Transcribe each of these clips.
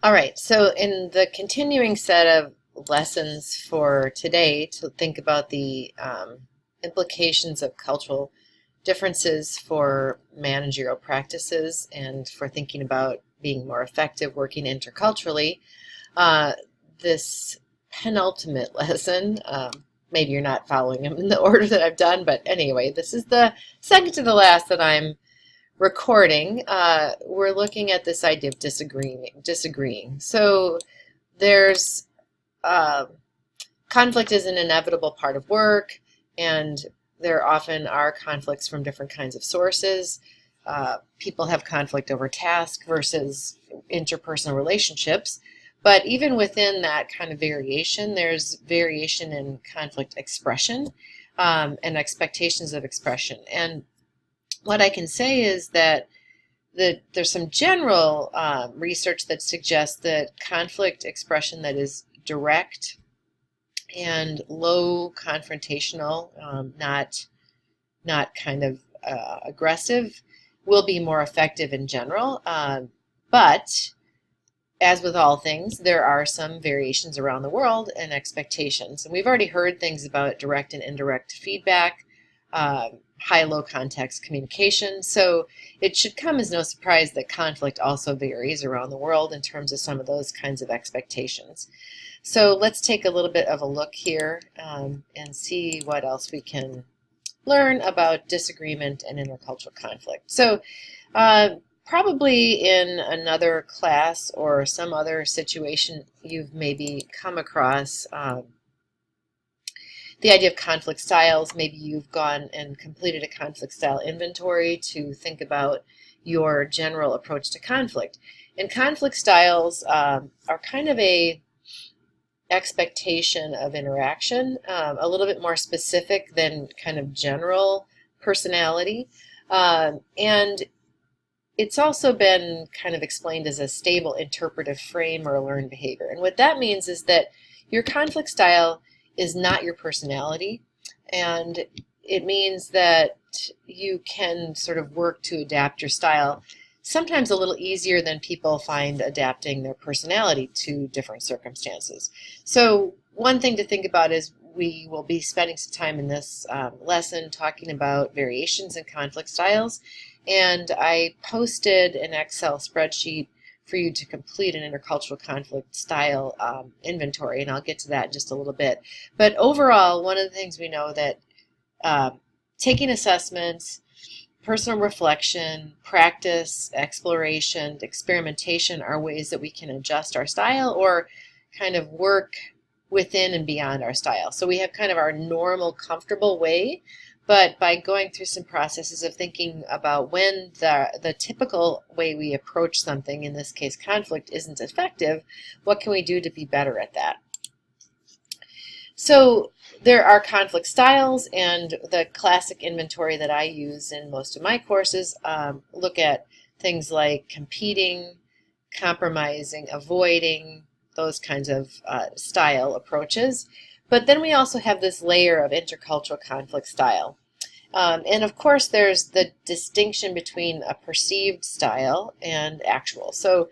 All right, so in the continuing set of lessons for today, to think about the implications of cultural differences for managerial practices and for thinking about being more effective working interculturally, uh, this penultimate lesson, maybe you're not following them in the order that I've done, but anyway, this is the second to the last that I'm recording. We're looking at this idea of disagreeing. So there's uh, conflict is an inevitable part of work, and there often are conflicts from different kinds of sources. People have conflict over task versus interpersonal relationships. But even within that kind of variation, there's variation in conflict expression and expectations of expression. And what I can say is that there's some general research that suggests that conflict expression that is direct and low confrontational, not kind of aggressive, will be more effective in general. But as with all things, there are some variations around the world and expectations. And we've already heard things about direct and indirect feedback, high-low context communication. So it should come as no surprise that conflict also varies around the world in terms of some of those kinds of expectations. So let's take a little bit of a look here and see what else we can learn about disagreement and intercultural conflict. So probably in another class or some other situation you've maybe come across the idea of conflict styles. Maybe you've gone and completed a conflict style inventory to think about your general approach to conflict. And conflict styles are kind of a expectation of interaction, a little bit more specific than kind of general personality. And it's also been kind of explained as a stable interpretive frame or a learned behavior. And what that means is that your conflict style is not your personality, and it means that you can sort of work to adapt your style sometimes a little easier than people find adapting their personality to different circumstances. So one thing to think about is we will be spending some time in this lesson talking about variations in conflict styles, and I posted an Excel spreadsheet for you to complete an intercultural conflict style inventory, and I'll get to that in just a little bit. But overall, one of the things we know that taking assessments, personal reflection, practice, exploration, experimentation are ways that we can adjust our style or kind of work within and beyond our style. So we have kind of our normal, comfortable way, but by going through some processes of thinking about when the typical way we approach something, in this case conflict, isn't effective, what can we do to be better at that? So there are conflict styles, and the classic inventory that I use in most of my courses look at things like competing, compromising, avoiding, those kinds of style approaches. But then we also have this layer of intercultural conflict style. And of course, there's the distinction between a perceived style and actual. So,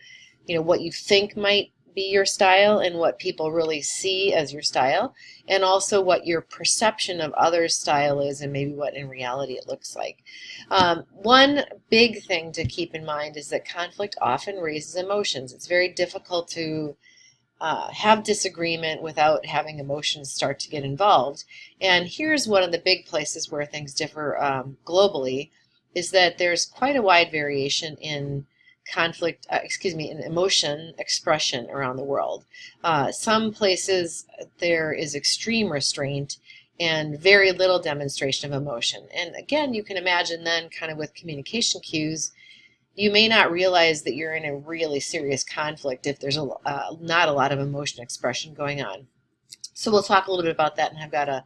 what you think might be your style and what people really see as your style, and also what your perception of others' style is and maybe what in reality it looks like. One big thing to keep in mind is that conflict often raises emotions. It's very difficult to have disagreement without having emotions start to get involved. And here's one of the big places where things differ globally, is that there's quite a wide variation in in emotion expression around the world. Some places there is extreme restraint and very little demonstration of emotion. And again, you can imagine then kind of with communication cues, you may not realize that you're in a really serious conflict if there's not a lot of emotion expression going on. So we'll talk a little bit about that, and I've got a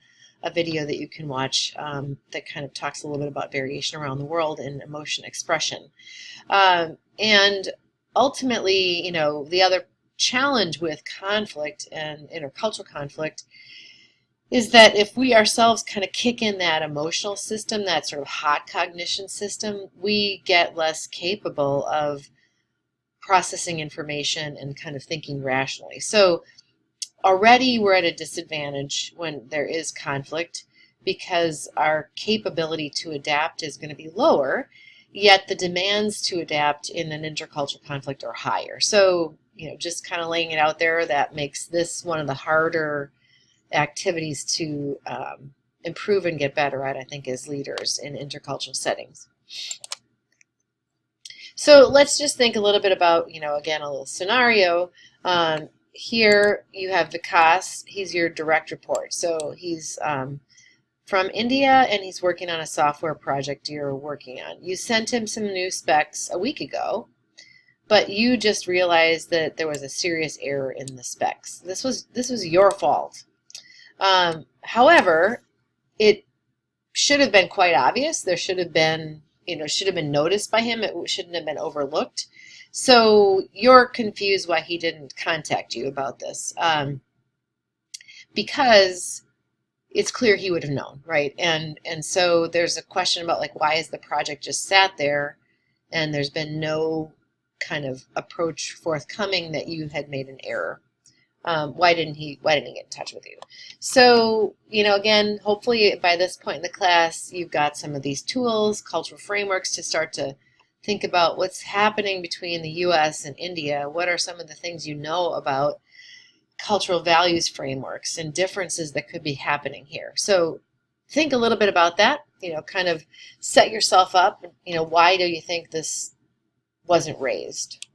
video that you can watch that kind of talks a little bit about variation around the world in emotion expression. And ultimately, the other challenge with conflict and intercultural conflict is that if we ourselves kind of kick in that emotional system, that sort of hot cognition system, we get less capable of processing information and kind of thinking rationally. So already we're at a disadvantage when there is conflict because our capability to adapt is going to be lower, yet the demands to adapt in an intercultural conflict are higher. So, just kind of laying it out there, that makes this one of the harder activities to improve and get better at, I think, as leaders in intercultural settings. So let's just think a little bit about, again, a little scenario. Here you have Vikas. He's your direct report. So he's from India, and he's working on a software project you're working on. You sent him some new specs a week ago, but you just realized that there was a serious error in the specs. This was your fault. However, it should have been quite obvious. There should have been, should have been noticed by him. It shouldn't have been overlooked. So you're confused why he didn't contact you about this, because it's clear he would have known, right? And so there's a question about, like, why is the project just sat there and there's been no kind of approach forthcoming that you had made an error? Why didn't he get in touch with you? So, again, hopefully by this point in the class, you've got some of these tools, cultural frameworks, to start to think about what's happening between the U.S. and India. What are some of the things you know about cultural values frameworks and differences that could be happening here? So think a little bit about that, kind of set yourself up. Why do you think this wasn't raised?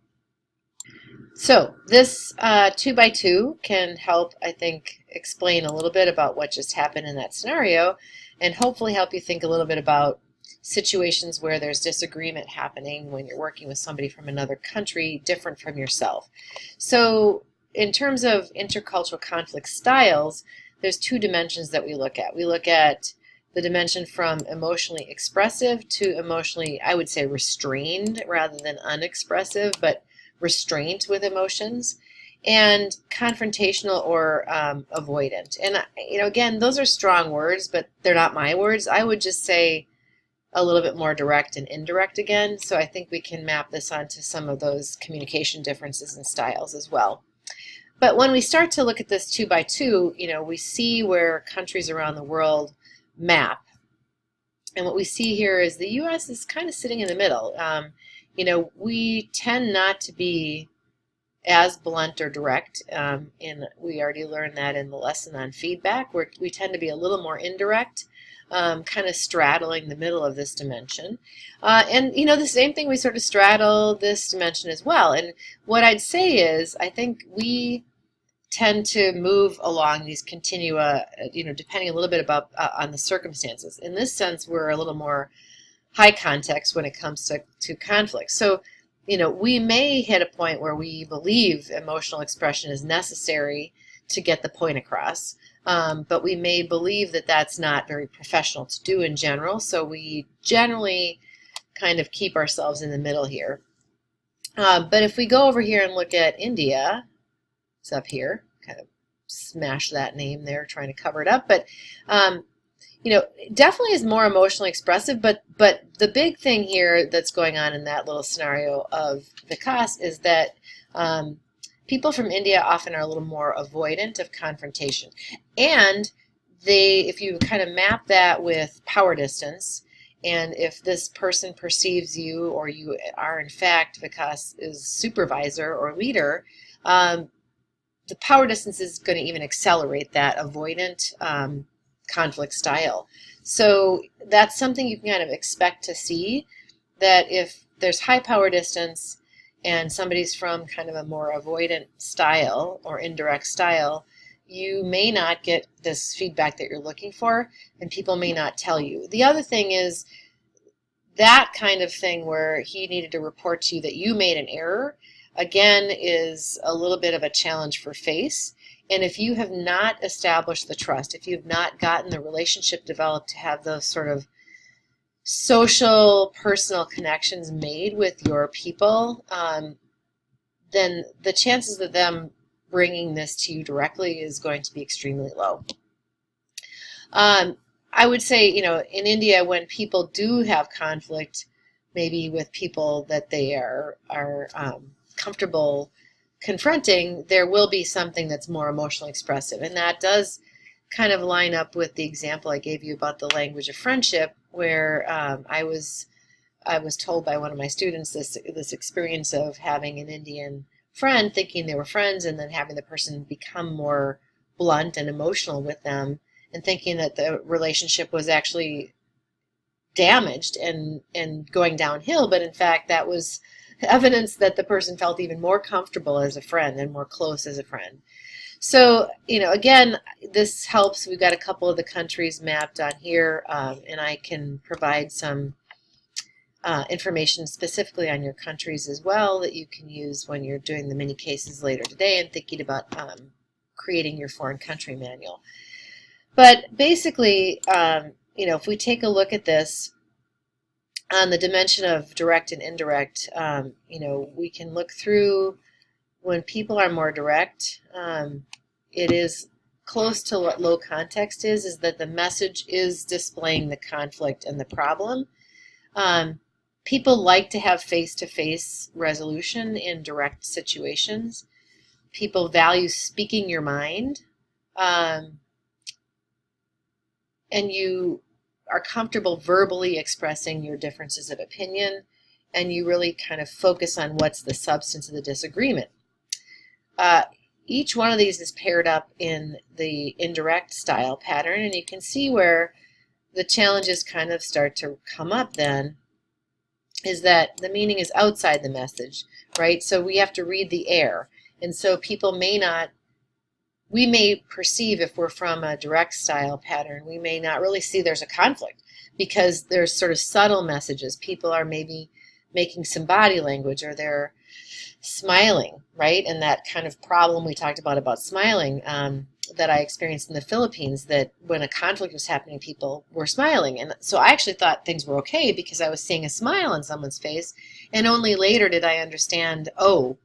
So this 2x2 can help, I think, explain a little bit about what just happened in that scenario, and hopefully help you think a little bit about situations where there's disagreement happening when you're working with somebody from another country different from yourself. So in terms of intercultural conflict styles, there's two dimensions that we look at. We look at the dimension from emotionally expressive to emotionally, I would say, restrained rather than unexpressive, but restraint with emotions, and confrontational or avoidant. And again, those are strong words, but they're not my words. I would just say a little bit more direct and indirect again. So I think we can map this onto some of those communication differences and styles as well. But when we start to look at this 2x2, we see where countries around the world map. And what we see here is the U.S. is kind of sitting in the middle. We tend not to be as blunt or direct, and we already learned that in the lesson on feedback, where we tend to be a little more indirect, kind of straddling the middle of this dimension. And the same thing, we sort of straddle this dimension as well. And what I'd say is, I think we tend to move along these continua, depending a little bit about on the circumstances. In this sense, we're a little more high context when it comes to conflict. So, we may hit a point where we believe emotional expression is necessary to get the point across, but we may believe that that's not very professional to do in general, so we generally kind of keep ourselves in the middle here. But if we go over here and look at India, it's up here, kind of smash that name there, trying to cover it up, but definitely is more emotionally expressive, but the big thing here that's going on in that little scenario of Vikas is that people from India often are a little more avoidant of confrontation. And if you kind of map that with power distance, and if this person perceives you, or you are in fact Vikas' supervisor or leader, the power distance is going to even accelerate that avoidant conflict style. So that's something you can kind of expect to see, that if there's high power distance and somebody's from kind of a more avoidant style or indirect style, you may not get this feedback that you're looking for, and people may not tell you. The other thing is that kind of thing where he needed to report to you that you made an error, again, is a little bit of a challenge for face. And if you have not established the trust, if you've not gotten the relationship developed to have those sort of social, personal connections made with your people, then the chances of them bringing this to you directly is going to be extremely low. I would say, in India, when people do have conflict, maybe with people that they are comfortable confronting, there will be something that's more emotionally expressive. And that does kind of line up with the example I gave you about the language of friendship, where I was told by one of my students this experience of having an Indian friend, thinking they were friends, and then having the person become more blunt and emotional with them, and thinking that the relationship was actually damaged and going downhill. But in fact, that was evidence that the person felt even more comfortable as a friend and more close as a friend. So, again, this helps. We've got a couple of the countries mapped on here, and I can provide some information specifically on your countries as well that you can use when you're doing the mini cases later today and thinking about creating your foreign country manual. But basically, if we take a look at this on the dimension of direct and indirect, we can look through when people are more direct. It is close to what low context is that the message is displaying the conflict and the problem. People like to have face-to-face resolution in direct situations. People value speaking your mind. And you are comfortable verbally expressing your differences of opinion, and you really kind of focus on what's the substance of the disagreement. Each one of these is paired up in the indirect style pattern, and you can see where the challenges kind of start to come up then, is that the meaning is outside the message, right? So we have to read the air, and so people we may perceive, if we're from a direct style pattern, we may not really see there's a conflict because there's sort of subtle messages. People are maybe making some body language, or they're smiling, right? And that kind of problem we talked about smiling that I experienced in the Philippines, that when a conflict was happening, people were smiling. And so I actually thought things were okay because I was seeing a smile on someone's face. And only later did I understand, oh,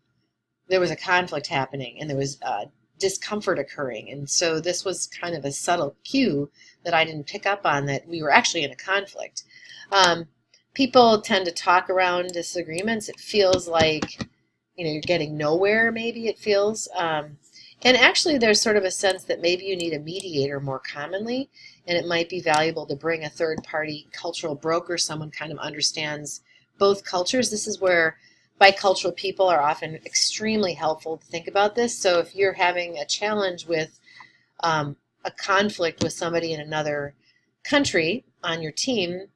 there was a conflict happening and there was discomfort occurring. And so this was kind of a subtle cue that I didn't pick up on, that we were actually in a conflict. People tend to talk around disagreements. It feels like, you're getting nowhere, maybe it feels. And actually there's sort of a sense that maybe you need a mediator more commonly, and it might be valuable to bring a third-party cultural broker, someone kind of understands both cultures. This is where bicultural people are often extremely helpful to think about this. So if you're having a challenge with a conflict with somebody in another country on your team,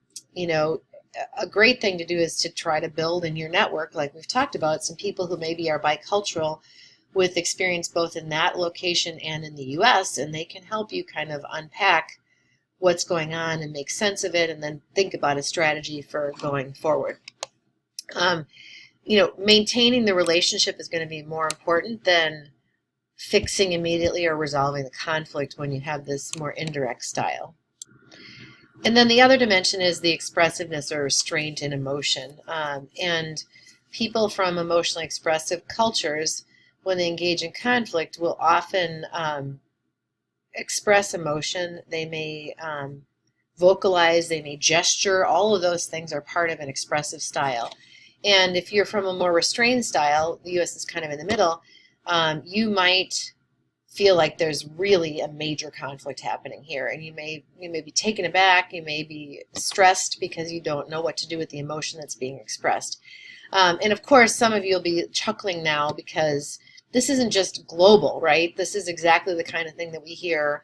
a great thing to do is to try to build in your network, like we've talked about, some people who maybe are bicultural with experience both in that location and in the U.S., and they can help you kind of unpack what's going on and make sense of it, and then think about a strategy for going forward. Maintaining the relationship is going to be more important than fixing immediately or resolving the conflict when you have this more indirect style. And then the other dimension is the expressiveness or restraint in emotion. And people from emotionally expressive cultures, when they engage in conflict, will often express emotion. They may vocalize, they may gesture. All of those things are part of an expressive style. And if you're from a more restrained style, the U.S. is kind of in the middle, you might feel like there's really a major conflict happening here, and you may be taken aback, you may be stressed because you don't know what to do with the emotion that's being expressed. And of course, some of you will be chuckling now because this isn't just global, right? This is exactly the kind of thing that we hear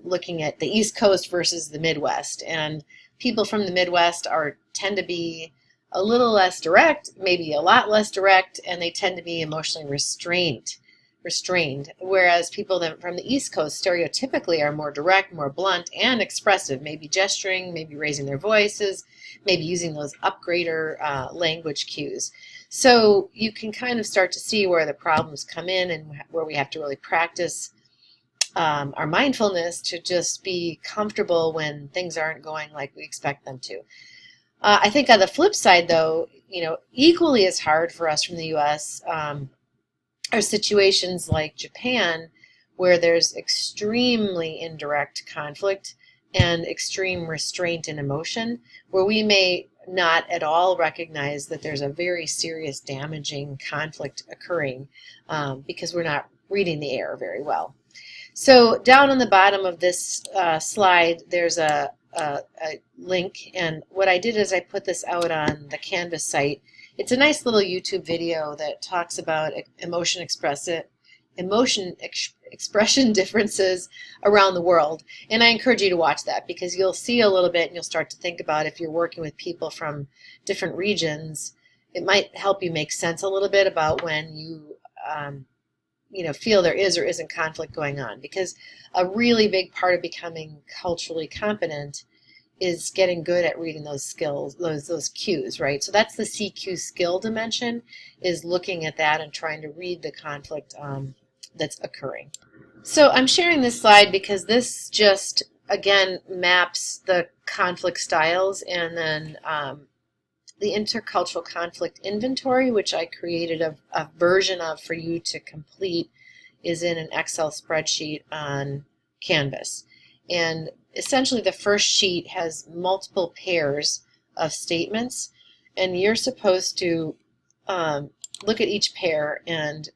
looking at the East Coast versus the Midwest. And people from the Midwest tend to be a little less direct, maybe a lot less direct, and they tend to be emotionally restrained, whereas people from the East Coast stereotypically are more direct, more blunt, and expressive, maybe gesturing, maybe raising their voices, maybe using those upgrader language cues. So you can kind of start to see where the problems come in and where we have to really practice our mindfulness to just be comfortable when things aren't going like we expect them to. I think on the flip side, though, equally as hard for us from the U.S. Are situations like Japan, where there's extremely indirect conflict and extreme restraint in emotion, where we may not at all recognize that there's a very serious damaging conflict occurring because we're not reading the air very well. So down on the bottom of this slide, there's a link, and what I did is I put this out on the Canvas site. It's a nice little YouTube video that talks about emotion expression differences around the world, and I encourage you to watch that because you'll see a little bit and you'll start to think about, if you're working with people from different regions, it might help you make sense a little bit about when you feel there is or isn't conflict going on, because a really big part of becoming culturally competent is getting good at reading those skills, those cues, right? So that's the CQ skill dimension, is looking at that and trying to read the conflict that's occurring. So I'm sharing this slide because this just, again, maps the conflict styles, and then the intercultural conflict inventory, which I created a version of for you to complete, is in an Excel spreadsheet on Canvas. And essentially the first sheet has multiple pairs of statements, and you're supposed to look at each pair and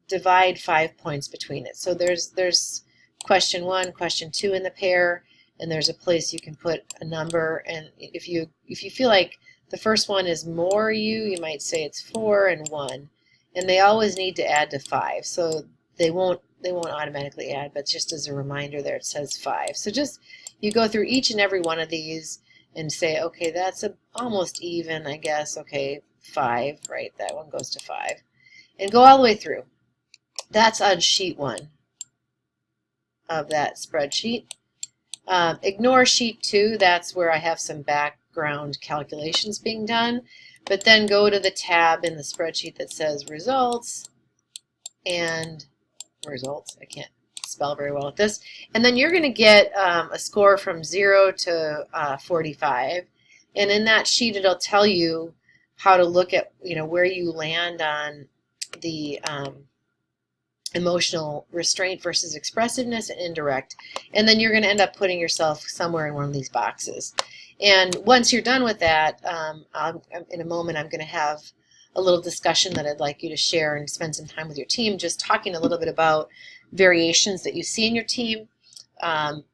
divide 5 points between it. So there's question 1, question 2 in the pair, and there's a place you can put a number, and if you feel like the first one is more you might say it's 4 and 1, and they always need to add to 5. So they won't automatically add, but just as a reminder there it says 5. So just you go through each and every one of these and say, okay, that's almost even, I guess. Okay, 5, right? That one goes to 5, and go all the way through. That's on sheet 1 of that spreadsheet. Ignore sheet 2. That's where I have some background calculations being done. But then go to the tab in the spreadsheet that says results, and results. I can't spell very well with this. And then you're going to get a score from 0 to 45. And in that sheet, it'll tell you how to look at, where you land on the emotional restraint versus expressiveness and indirect. And then you're going to end up putting yourself somewhere in one of these boxes. And once you're done with that, in a moment I'm going to have a little discussion that I'd like you to share and spend some time with your team, just talking a little bit about variations that you see in your team,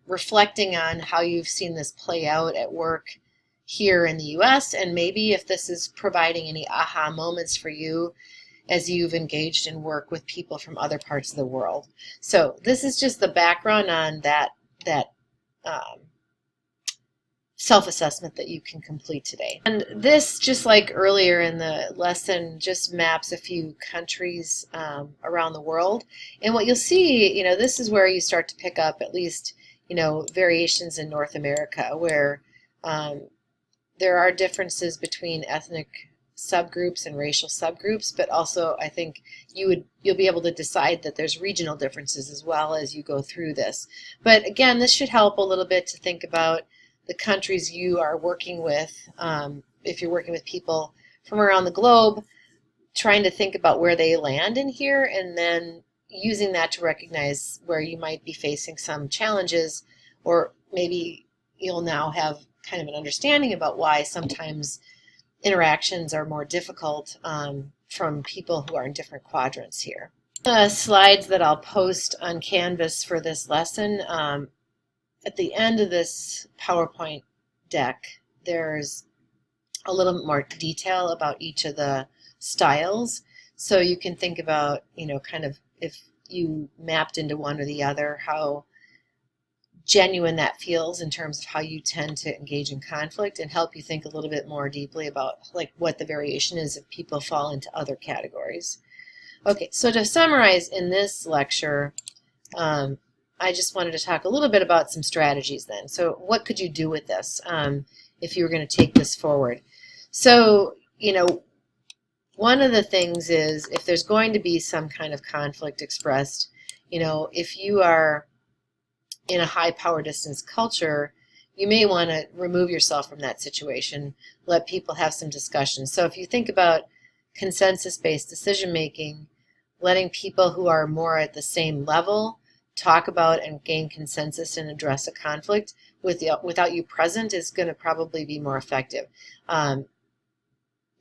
reflecting on how you've seen this play out at work here in the U.S., and maybe if this is providing any aha moments for you as you've engaged in work with people from other parts of the world. So this is just the background on that self-assessment that you can complete today. And this, just like earlier in the lesson, just maps a few countries around the world. And what you'll see, this is where you start to pick up at least, variations in North America, where there are differences between ethnic subgroups and racial subgroups, but also I think you'll be able to decide that there's regional differences as well as you go through this. But again, this should help a little bit to think about the countries you are working with. If you're working with people from around the globe, trying to think about where they land in here, and then using that to recognize where you might be facing some challenges, or maybe you'll now have kind of an understanding about why sometimes interactions are more difficult from people who are in different quadrants here. Slides that I'll post on Canvas for this lesson. At the end of this PowerPoint deck, there's a little bit more detail about each of the styles. So you can think about, kind of if you mapped into one or the other, how genuine that feels in terms of how you tend to engage in conflict, and help you think a little bit more deeply about what the variation is if people fall into other categories. Okay, so to summarize in this lecture, I just wanted to talk a little bit about some strategies then. So what could you do with this if you were going to take this forward? So, one of the things is, if there's going to be some kind of conflict expressed, if you are in a high power distance culture, you may want to remove yourself from that situation, let people have some discussion. So if you think about consensus-based decision making, letting people who are more at the same level talk about and gain consensus and address a conflict without you present is going to probably be more effective.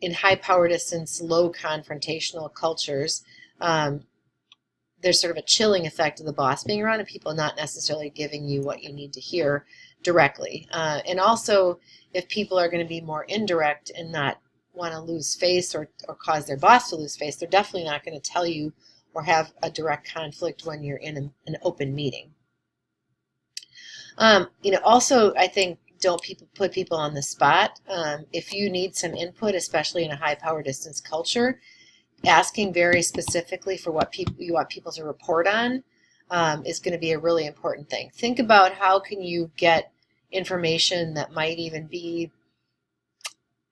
In high power distance, low confrontational cultures, there's sort of a chilling effect of the boss being around and people not necessarily giving you what you need to hear directly. And also, if people are going to be more indirect and not want to lose face or cause their boss to lose face, they're definitely not going to tell you or have a direct conflict when you're in an open meeting. Also, I think don't put people on the spot. If you need some input, especially in a high power distance culture, asking very specifically for what you want people to report on is going to be a really important thing. Think about how can you get information that might even be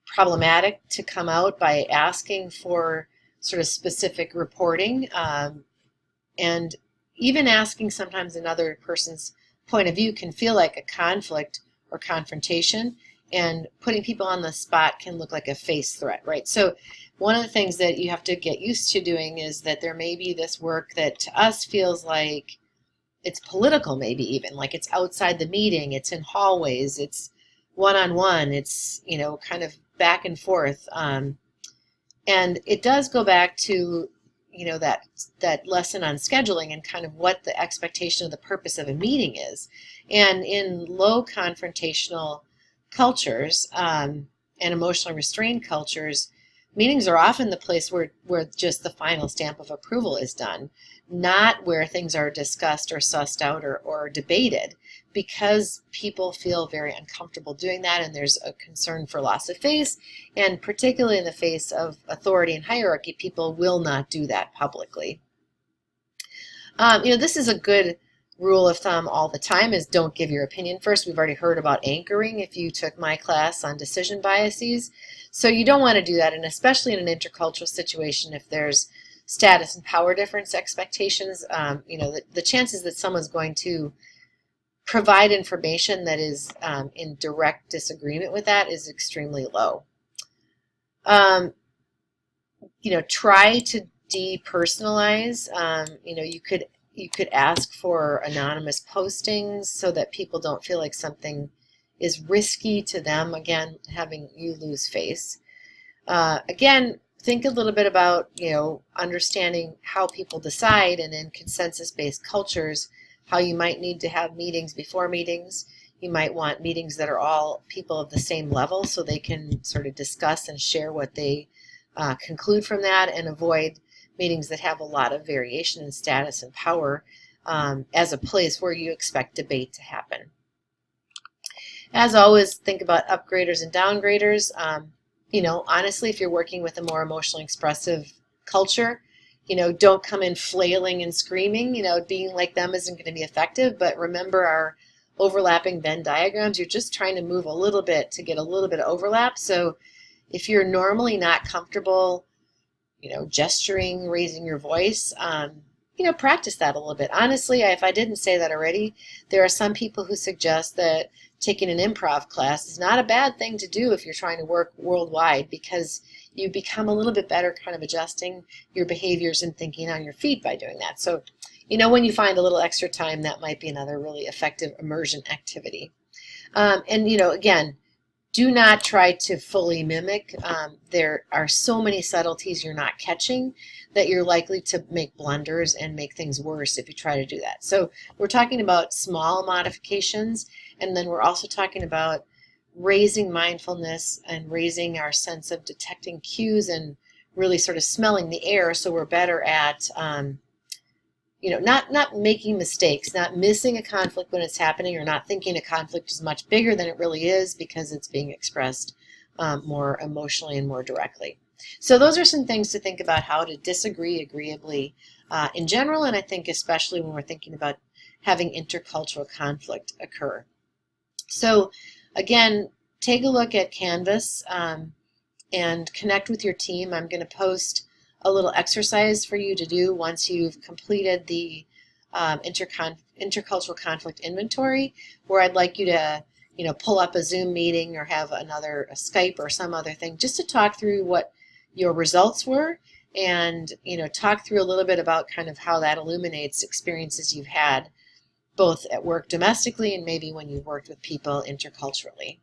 problematic to come out by asking for sort of specific reporting, and even asking sometimes another person's point of view can feel like a conflict or confrontation, and putting people on the spot can look like a face threat, right? So one of the things that you have to get used to doing is that there may be this work that to us feels like it's political, maybe even like it's outside the meeting, it's in hallways, it's one-on-one, it's kind of back and forth, and it does go back to that lesson on scheduling and kind of what the expectation of the purpose of a meeting is. And in low confrontational cultures and emotionally restrained cultures, meetings are often the place where just the final stamp of approval is done, not where things are discussed or sussed out or debated, because people feel very uncomfortable doing that, and there's a concern for loss of face, and particularly in the face of authority and hierarchy, people will not do that publicly. This is a good rule of thumb all the time, is don't give your opinion first. We've already heard about anchoring if you took my class on decision biases. So you don't want to do that, and especially in an intercultural situation, if there's status and power difference expectations, the chances that someone's going to provide information that is in direct disagreement with that is extremely low. Try to depersonalize. You could ask for anonymous postings so that people don't feel like something is risky to them, again, having you lose face. Again, think a little bit about, understanding how people decide, and in consensus-based cultures, how you might need to have meetings before meetings. You might want meetings that are all people of the same level so they can sort of discuss and share what they conclude from that, and avoid meetings that have a lot of variation in status and power as a place where you expect debate to happen. As always, think about upgraders and downgraders. Honestly, if you're working with a more emotionally expressive culture, don't come in flailing and screaming. Being like them isn't going to be effective, but remember our overlapping Venn diagrams. You're just trying to move a little bit to get a little bit of overlap. So if you're normally not comfortable, gesturing, raising your voice, practice that a little bit. Honestly, if I didn't say that already, there are some people who suggest that taking an improv class is not a bad thing to do if you're trying to work worldwide, because you become a little bit better kind of adjusting your behaviors and thinking on your feet by doing that. So, when you find a little extra time, that might be another really effective immersion activity. Again, do not try to fully mimic. There are so many subtleties you're not catching that you're likely to make blunders and make things worse if you try to do that. So we're talking about small modifications, and then we're also talking about raising mindfulness and raising our sense of detecting cues and really sort of smelling the air, so we're better at not making mistakes, not missing a conflict when it's happening, or not thinking a conflict is much bigger than it really is because it's being expressed more emotionally and more directly. So those are some things to think about, how to disagree agreeably in general, and I think especially when we're thinking about having intercultural conflict occur. So again, take a look at Canvas and connect with your team. I'm going to post a little exercise for you to do once you've completed the intercultural conflict inventory, where I'd like you to pull up a Zoom meeting or have a Skype or some other thing just to talk through what your results were and talk through a little bit about kind of how that illuminates experiences you've had both at work domestically and maybe when you've worked with people interculturally.